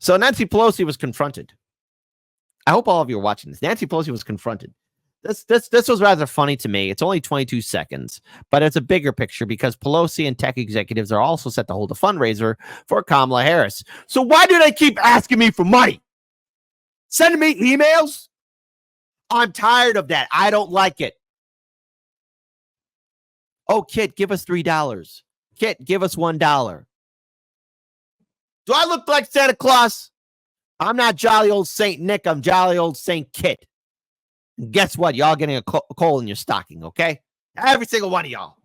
So Nancy Pelosi was confronted. I hope all of you are watching this. Nancy Pelosi was confronted. This was rather funny to me. It's only 22 seconds, but it's a bigger picture because Pelosi and tech executives are also set to hold a fundraiser for Kamala Harris. So why do they keep asking me for money? Sending me emails? I'm tired of that. I don't like it. Oh, Kit, give us $3. Kit, give us $1. Do I look like Santa Claus? I'm not jolly old Saint Nick. I'm jolly old Saint Kit. And guess what? Y'all getting a coal in your stocking, okay? Every single one of y'all.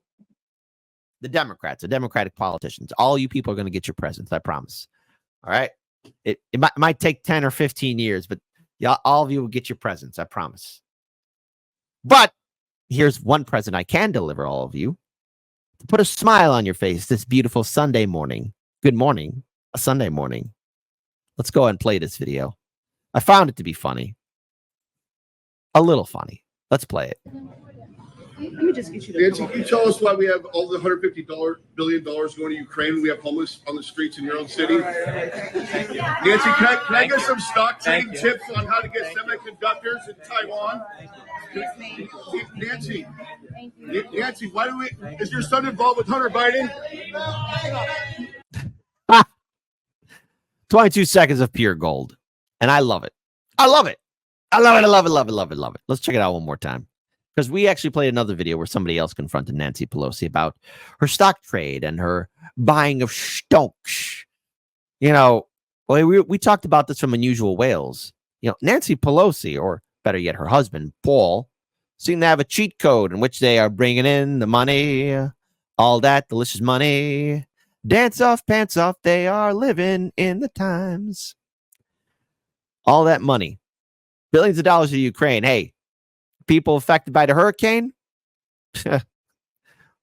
The Democrats, the Democratic politicians. All you people are going to get your presents, I promise. All right? It might take 10 or 15 years, but y'all, all of you will get your presents, I promise. But here's one present I can deliver all of you. To put a smile on your face this beautiful Sunday morning. Good morning. A Sunday morning. Let's go ahead and play this video. I found it to be funny. A little funny. Let's play it. Let me just get you Nancy, can you tell us why we have all the $150 billion going to Ukraine? We have homeless on the streets in your own city. Nancy, can I get some stock trading tips on how to get semiconductors in Taiwan? Nancy, why do we? Is your son involved with Hunter Biden? 22 seconds of pure gold. And I love it. I love it. I love it. I love it. Love it. Love it. Love it. Let's check it out one more time. Because we actually played another video where somebody else confronted Nancy Pelosi about her stock trade and her buying of stocks. You know, we talked about this from Unusual Whales. You know, Nancy Pelosi, or better yet, her husband, Paul, seem to have a cheat code in which they are bringing in the money, all that delicious money. Dance off, pants off, they are living in the times. All that money. Billions of dollars to Ukraine. Hey, people affected by the hurricane?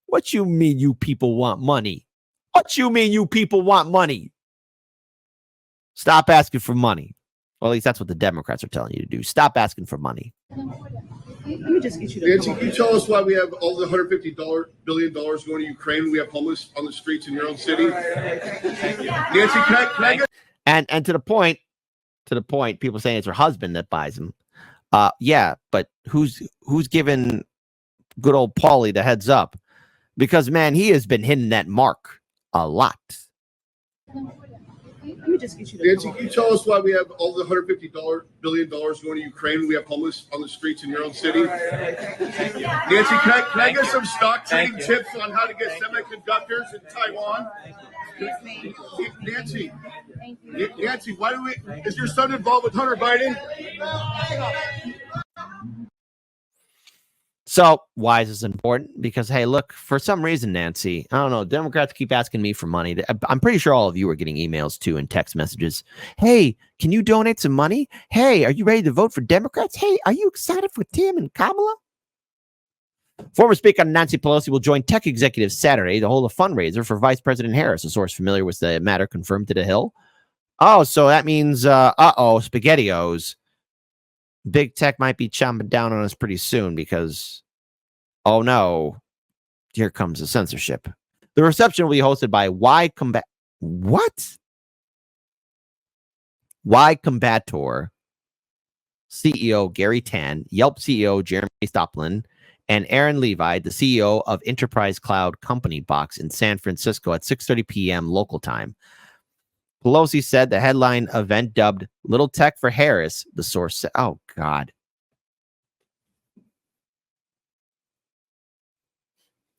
What you mean you people want money? What you mean you people want money? Stop asking for money. Well, at least that's what the Democrats are telling you to do. Stop asking for money. Let me just get you Nancy, can you tell us why we have all the $150 billion going to Ukraine? We have homeless on the streets in your own city. Nancy, can I get... And to the point, people saying it's her husband that buys them. Yeah, but who's giving good old Paulie the heads up? Because, man, he has been hitting that mark a lot. Let me just get you Nancy, can you tell us why we have all the $150 billion going to Ukraine? We have homeless on the streets in your own city. Nancy, can I get some stock trading tips on how to get semiconductors in Taiwan? Nancy, why do we? Is your son involved with Hunter Biden? So why is this important? Because, hey, look, for some reason, Nancy, I don't know, Democrats keep asking me for money. I'm pretty sure all of you are getting emails too and text messages. Hey, can you donate some money? Hey, are you ready to vote for Democrats? Hey, are you excited for Tim and Kamala? Former Speaker Nancy Pelosi will join tech executives Saturday to hold a fundraiser for Vice President Harris. A source familiar with the matter confirmed to The Hill. Oh, so that means, SpaghettiOs. Big tech might be chomping down on us pretty soon because, oh no, here comes the censorship. The reception will be hosted by Y Combator CEO Gary Tan, Yelp CEO Jeremy Stoplin, and Aaron Levi, the CEO of Enterprise Cloud Company Box in San Francisco at 6:30 p.m. local time. Pelosi said the headline event, dubbed Little Tech for Harris, the source said, oh, God.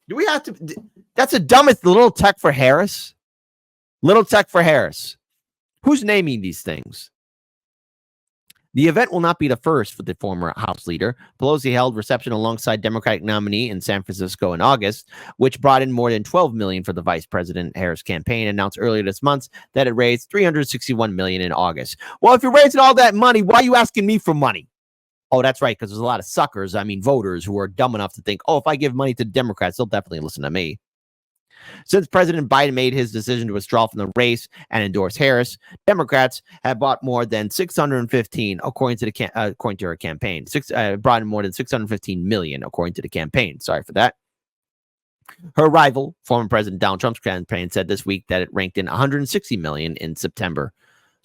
Do we have to? That's the dumbest. Little Tech for Harris? Little Tech for Harris. Who's naming these things? The event will not be the first for the former House leader. Pelosi held reception alongside Democratic nominee in San Francisco in August, which brought in more than $12 million for the Vice President Harris campaign, announced earlier this month that it raised $361 million in August. Well, if you're raising all that money, why are you asking me for money? Oh, that's right, because there's a lot of suckers, voters who are dumb enough to think, oh, if I give money to the Democrats, they'll definitely listen to me. Since President Biden made his decision to withdraw from the race and endorse Harris, Democrats have bought more than 615, according to her campaign. Brought in more than 615 million, according to the campaign. Sorry for that. Her rival, former President Donald Trump's campaign, said this week that it ranked in 160 million in September.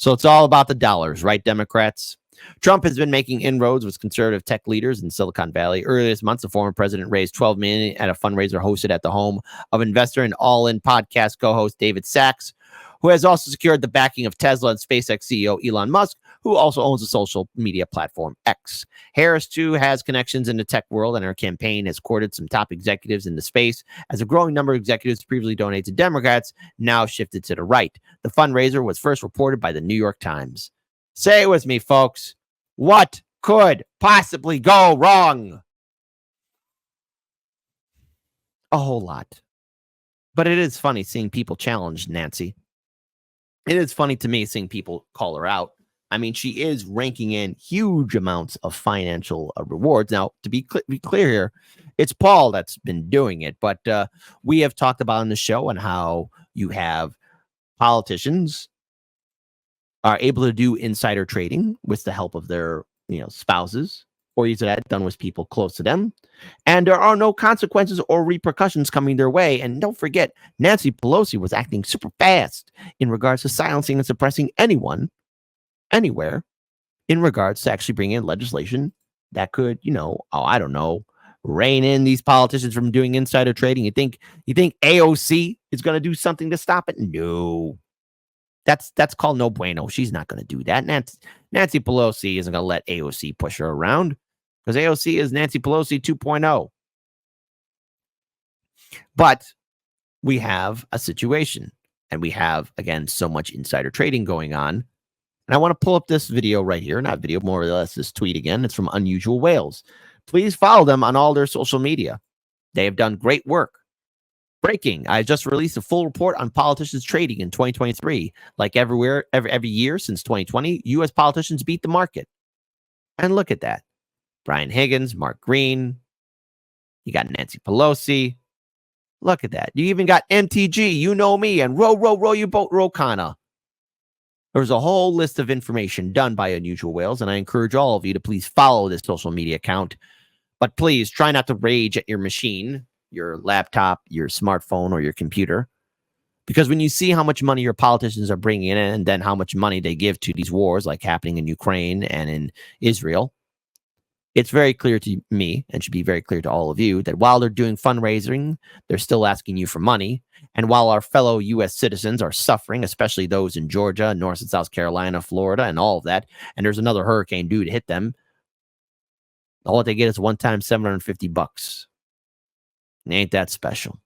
So it's all about the dollars, right, Democrats? Trump has been making inroads with conservative tech leaders in Silicon Valley. Earlier this month, the former president raised $12 million at a fundraiser hosted at the home of investor and All-In podcast co-host David Sachs, who has also secured the backing of Tesla and SpaceX CEO Elon Musk, who also owns the social media platform X. Harris, too, has connections in the tech world, and her campaign has courted some top executives in the space, as a growing number of executives previously donated to Democrats now shifted to the right. The fundraiser was first reported by the New York Times. Say it with me, folks. What could possibly go wrong? A whole lot. But it is funny seeing people challenge Nancy. It is funny to me seeing people call her out. I mean, she is ranking in huge amounts of financial rewards. Now, to be clear here, it's Paul that's been doing it. But we have talked about on the show and how you have politicians are able to do insider trading with the help of their spouses, or these are that done with people close to them, and there are no consequences or repercussions coming their way. And don't forget, Nancy Pelosi was acting super fast in regards to silencing and suppressing anyone, anywhere, in regards to actually bringing in legislation that could, rein in these politicians from doing insider trading. You think AOC is going to do something to stop it? No. That's called no bueno. She's not going to do that. Nancy Pelosi isn't going to let AOC push her around, because AOC is Nancy Pelosi 2.0. But we have a situation, and we have, again, so much insider trading going on. And I want to pull up this video right here. Not video, more or less this tweet again. It's from Unusual Whales. Please follow them on all their social media. They have done great work. Breaking. I just released a full report on politicians trading in 2023. Like every year since 2020, U.S. politicians beat the market. And look at that. Brian Higgins, Mark Green. You got Nancy Pelosi. Look at that. You even got MTG, you know me, and row your boat, Rokana. There's a whole list of information done by Unusual Whales, and I encourage all of you to please follow this social media account. But please try not to rage at your machine, your laptop, your smartphone, or your computer. Because when you see how much money your politicians are bringing in, and then how much money they give to these wars like happening in Ukraine and in Israel, it's very clear to me, and should be very clear to all of you, that while they're doing fundraising, they're still asking you for money. And while our fellow U.S. citizens are suffering, especially those in Georgia, North and South Carolina, Florida, and all of that, and there's another hurricane due to hit them, all they get is one-time $750. Ain't that special?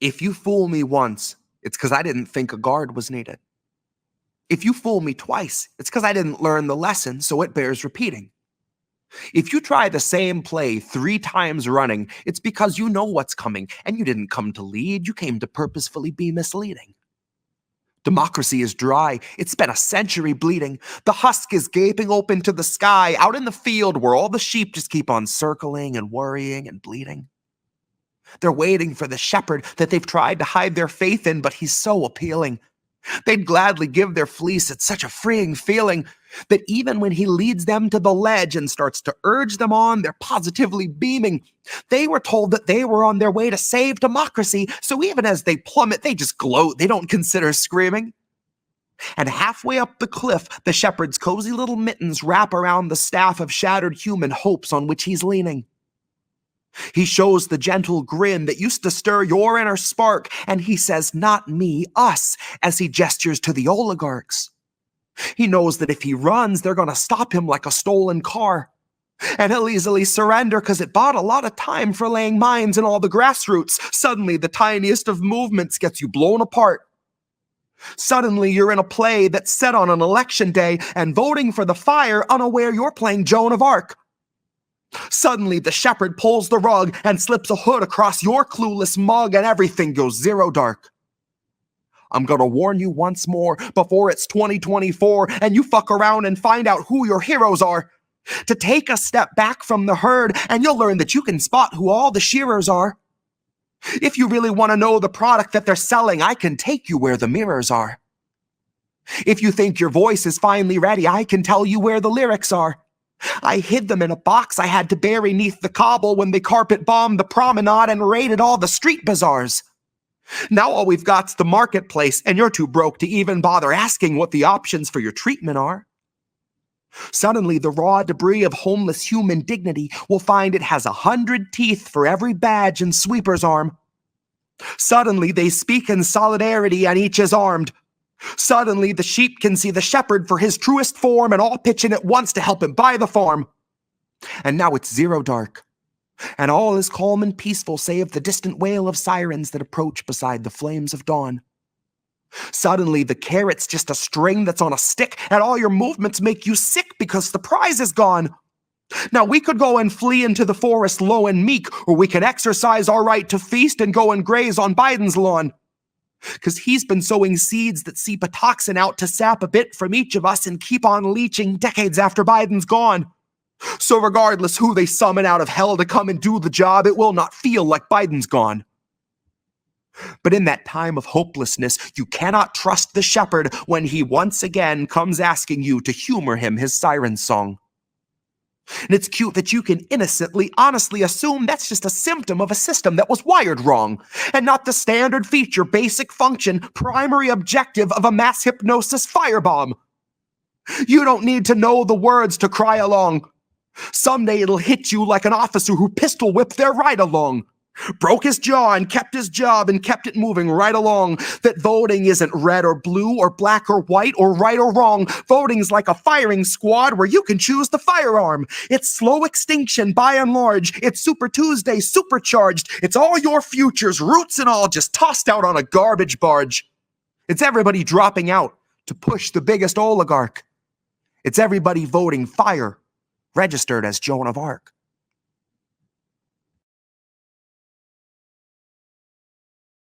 If you fool me once, it's because I didn't think a guard was needed. If you fool me twice, it's because I didn't learn the lesson, so it bears repeating. If you try the same play 3 times running, it's because you know what's coming, and you didn't come to lead, you came to purposefully be misleading. Democracy is dry. It's been a century bleeding. The husk is gaping open to the sky, out in the field where all the sheep just keep on circling and worrying and bleeding. They're waiting for the shepherd that they've tried to hide their faith in, but he's so appealing. They'd gladly give their fleece. It's such a freeing feeling that even when he leads them to the ledge and starts to urge them on, they're positively beaming. They were told that they were on their way to save democracy, so even as they plummet, they just gloat. They don't consider screaming. And halfway up the cliff, the shepherd's cozy little mittens wrap around the staff of shattered human hopes on which he's leaning. He shows the gentle grin that used to stir your inner spark, and he says, "Not me, us," as he gestures to the oligarchs. He knows that if he runs, they're going to stop him like a stolen car. And he'll easily surrender because it bought a lot of time for laying mines in all the grassroots. Suddenly, the tiniest of movements gets you blown apart. Suddenly, you're in a play that's set on an election day and voting for the fire, unaware you're playing Joan of Arc. Suddenly, the shepherd pulls the rug and slips a hood across your clueless mug, and everything goes zero dark. I'm gonna warn you once more before it's 2024 and you fuck around and find out who your heroes are. To take a step back from the herd, and you'll learn that you can spot who all the shearers are. If you really want to know the product that they're selling, I can take you where the mirrors are. If you think your voice is finally ready, I can tell you where the lyrics are. I hid them in a box I had to bury neath the cobble when they carpet bombed the promenade and raided all the street bazaars. Now all we've got's the marketplace, and you're too broke to even bother asking what the options for your treatment are. Suddenly, the raw debris of homeless human dignity will find it has 100 teeth for every badge and sweeper's arm. Suddenly, they speak in solidarity and each is armed. Suddenly, the sheep can see the shepherd for his truest form and all pitch in at once to help him buy the farm. And now it's zero dark, and all is calm and peaceful save the distant wail of sirens that approach beside the flames of dawn. Suddenly, the carrot's just a string that's on a stick, and all your movements make you sick because the prize is gone. Now, we could go and flee into the forest low and meek, or we can exercise our right to feast and go and graze on Biden's lawn. Because he's been sowing seeds that seep a toxin out to sap a bit from each of us and keep on leaching decades after Biden's gone. So regardless who they summon out of hell to come and do the job, it will not feel like Biden's gone. But in that time of hopelessness, you cannot trust the shepherd when he once again comes asking you to humor him his siren song. And it's cute that you can innocently, honestly assume that's just a symptom of a system that was wired wrong, and not the standard feature, basic function, primary objective of a mass hypnosis firebomb. You don't need to know the words to cry along. Someday it'll hit you like an officer who pistol whipped their ride along. Broke his jaw and kept his job and kept it moving right along. That voting isn't red or blue or black or white or right or wrong. Voting's like a firing squad where you can choose the firearm. It's slow extinction by and large. It's Super Tuesday supercharged. It's all your futures, roots and all, just tossed out on a garbage barge. It's everybody dropping out to push the biggest oligarch. It's everybody voting fire, registered as Joan of Arc.